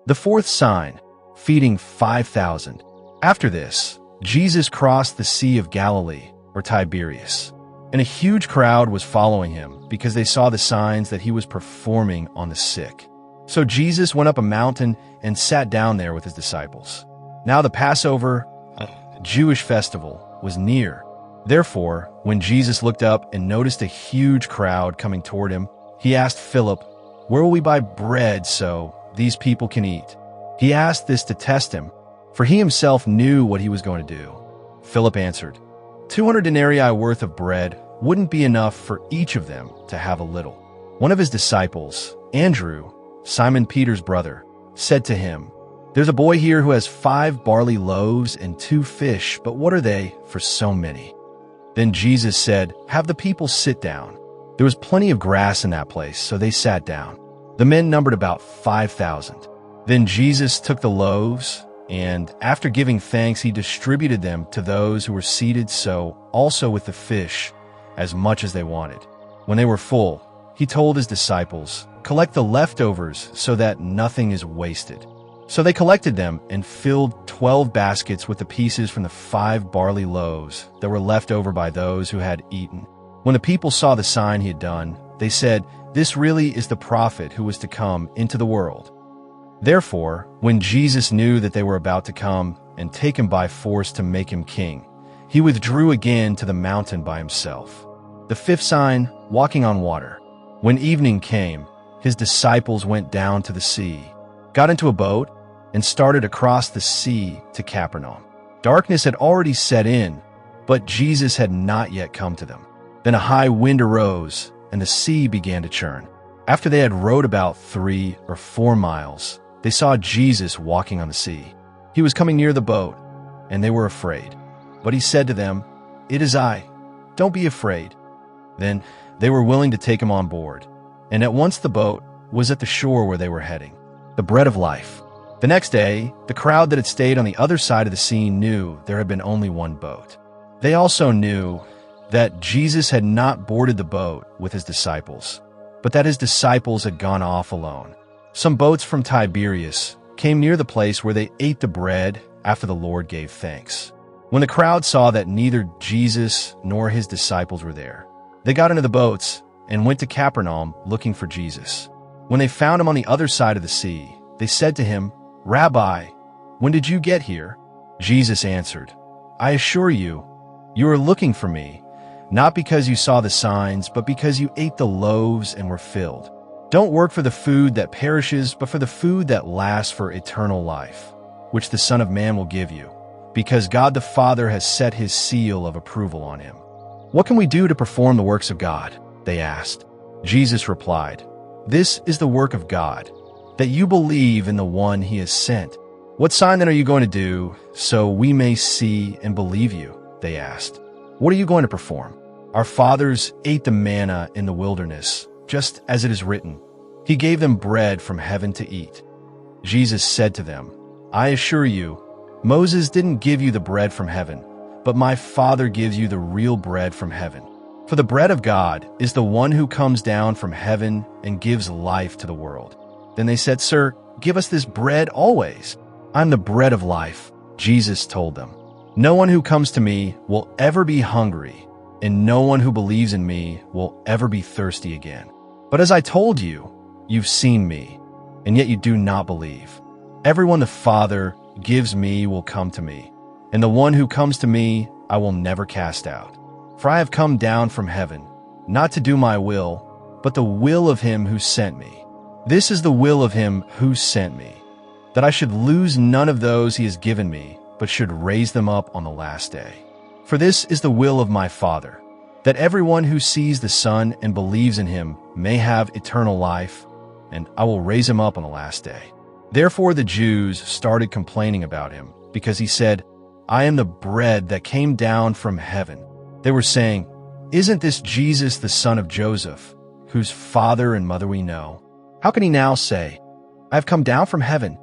The fourth sign, feeding 5,000. After this, Jesus crossed the Sea of Galilee, or Tiberias, and a huge crowd was following him because they saw the signs that he was performing on the sick. So Jesus went up a mountain and sat down there with his disciples. Now the Passover, a Jewish festival, was near. Therefore, when Jesus looked up and noticed a huge crowd coming toward him, he asked Philip, "Where will we buy bread so these people can eat?" He asked this to test him, for he himself knew what he was going to do. Philip answered, 200 denarii worth of bread wouldn't be enough for each of them to have a little. One of his disciples, Andrew, Simon Peter's brother, said to him, "There's a boy here who has 5 barley loaves and 2 fish, but what are they for so many?" Then Jesus said, "Have the people sit down." There was plenty of grass in that place, so they sat down. The men numbered about 5,000. Then Jesus took the loaves, and after giving thanks, he distributed them to those who were seated, so also with the fish, as much as they wanted. When they were full, he told his disciples, "Collect the leftovers so that nothing is wasted." So they collected them and filled 12 baskets with the pieces from the 5 barley loaves that were left over by those who had eaten. When the people saw the sign he had done, they said, "This really is the prophet who was to come into the world." Therefore, when Jesus knew that they were about to come and take him by force to make him king, he withdrew again to the mountain by himself. The fifth sign, walking on water. When evening came, his disciples went down to the sea, got into a boat, and started across the sea to Capernaum. Darkness had already set in, but Jesus had not yet come to them. Then a high wind arose, and the sea began to churn. After they had rowed about 3 or 4 miles, they saw Jesus walking on the sea. He was coming near the boat, and they were afraid. But he said to them, "It is I. Don't be afraid." Then they were willing to take him on board, and at once the boat was at the shore where they were heading. The bread of life. The next day, the crowd that had stayed on the other side of the sea knew there had been only one boat. They also knew that Jesus had not boarded the boat with his disciples, but that his disciples had gone off alone. Some boats from Tiberias came near the place where they ate the bread after the Lord gave thanks. When the crowd saw that neither Jesus nor his disciples were there, they got into the boats and went to Capernaum looking for Jesus. When they found him on the other side of the sea, they said to him, "Rabbi, when did you get here?" Jesus answered, "I assure you, you are looking for me, not because you saw the signs, but because you ate the loaves and were filled. Don't work for the food that perishes, but for the food that lasts for eternal life, which the Son of Man will give you, because God the Father has set his seal of approval on him." "What can we do to perform the works of God?" they asked. Jesus replied, "This is the work of God, that you believe in the one he has sent. What sign then are you going to do so we may see and believe you?" they asked. "What are you going to perform? Our fathers ate the manna in the wilderness, just as it is written, 'He gave them bread from heaven to eat.'" Jesus said to them, "I assure you, Moses didn't give you the bread from heaven, but my Father gives you the real bread from heaven. For the bread of God is the one who comes down from heaven and gives life to the world." Then they said, "Sir, give us this bread always." "I'm the bread of life," Jesus told them. "No one who comes to me will ever be hungry, and no one who believes in me will ever be thirsty again. But as I told you, you've seen me, and yet you do not believe. Everyone the Father gives me will come to me, and the one who comes to me I will never cast out. For I have come down from heaven, not to do my will, but the will of him who sent me. This is the will of him who sent me, that I should lose none of those he has given me, but should raise them up on the last day. For this is the will of my Father, that everyone who sees the Son and believes in him may have eternal life, and I will raise him up on the last day." Therefore the Jews started complaining about him, because he said, "I am the bread that came down from heaven." They were saying, "Isn't this Jesus the son of Joseph, whose father and mother we know? How can he now say, 'I have come down from heaven'?"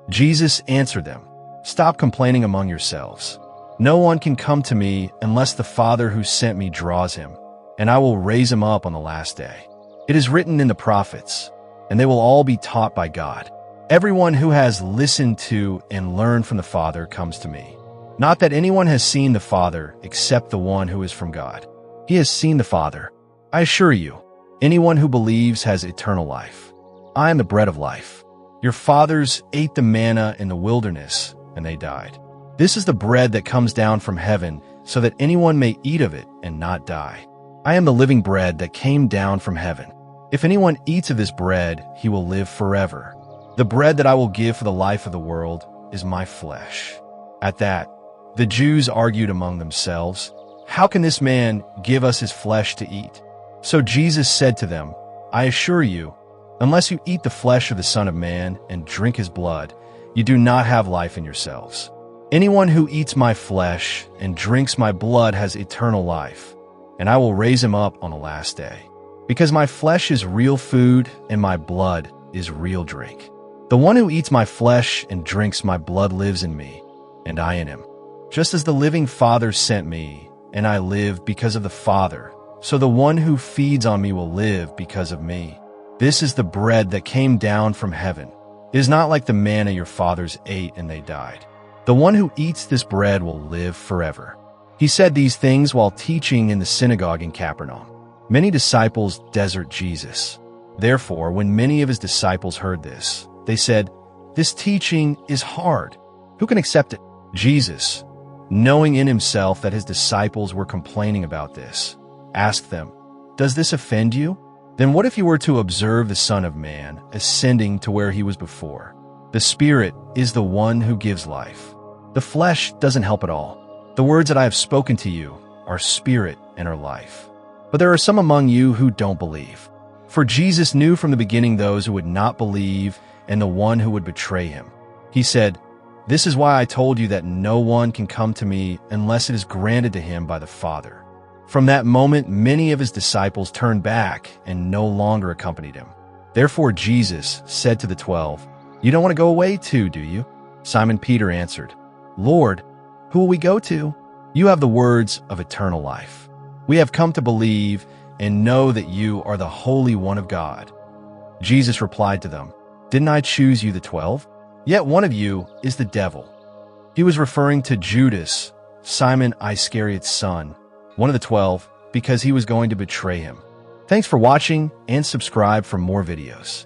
Jesus answered them, "Stop complaining among yourselves. No one can come to me unless the Father who sent me draws him, and I will raise him up on the last day. It is written in the prophets, and they will all be taught by God. Everyone who has listened to and learned from the Father comes to me. Not that anyone has seen the Father except the one who is from God. He has seen the Father. I assure you, anyone who believes has eternal life. I am the bread of life. Your fathers ate the manna in the wilderness, and they died. This is the bread that comes down from heaven, so that anyone may eat of it and not die. I am the living bread that came down from heaven. If anyone eats of this bread, he will live forever. The bread that I will give for the life of the world is my flesh. At that, the Jews argued among themselves, "How can this man give us his flesh to eat?" So Jesus said to them, "I assure you, unless you eat the flesh of the Son of Man and drink his blood, you do not have life in yourselves. Anyone who eats my flesh and drinks my blood has eternal life, and I will raise him up on the last day. Because my flesh is real food and my blood is real drink. The one who eats my flesh and drinks my blood lives in me, and I in him. Just as the living Father sent me, and I live because of the Father, so the one who feeds on me will live because of me. This is the bread that came down from heaven. It is not like the manna your fathers ate and they died. The one who eats this bread will live forever." He said these things while teaching in the synagogue in Capernaum. Many disciples desert Jesus. Therefore, when many of his disciples heard this, they said, "This teaching is hard. Who can accept it?" Jesus, knowing in himself that his disciples were complaining about this, asked them, "Does this offend you? Then what if you were to observe the Son of Man ascending to where he was before? The Spirit is the one who gives life. The flesh doesn't help at all. The words that I have spoken to you are spirit and are life. But there are some among you who don't believe." For Jesus knew from the beginning those who would not believe and the one who would betray him. He said, "This is why I told you that no one can come to me unless it is granted to him by the Father." From that moment, many of his disciples turned back and no longer accompanied him. Therefore Jesus said to the 12, "You don't want to go away too, do you?" Simon Peter answered, "Lord, who will we go to? You have the words of eternal life. We have come to believe and know that you are the Holy One of God." Jesus replied to them, "Didn't I choose you the 12? Yet one of you is the devil." He was referring to Judas, Simon Iscariot's son, one of the 12, because he was going to betray him. Thanks for watching and subscribe for more videos.